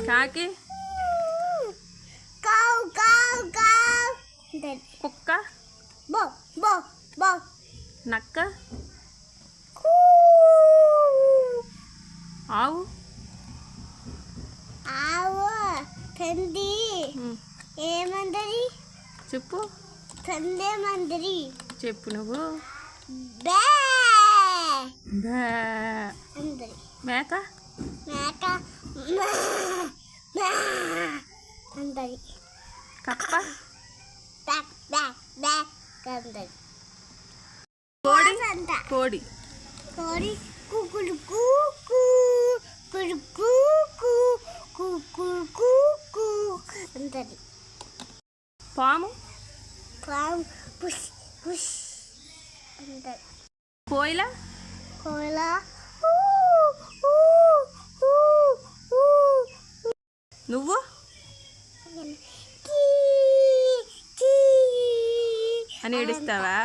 కాకి కుక్క నక్క ఆవు తంది ఏమందరి చెప్పు తందేమందరి చెప్పు నువ్వు బే బే అందరి మేక మేక అందరి కప్ప బ్యాక్ బ్యాక్ బ్యాక్ అందరి కోడి కోడి కోడి కుకుడు కుకు కుడు కుకు కుకు కుకు అందరి పాము పాము పుష్ పుష్ అందరి కోయిల కోయిల నువ్వు అని ఏడుస్తావా?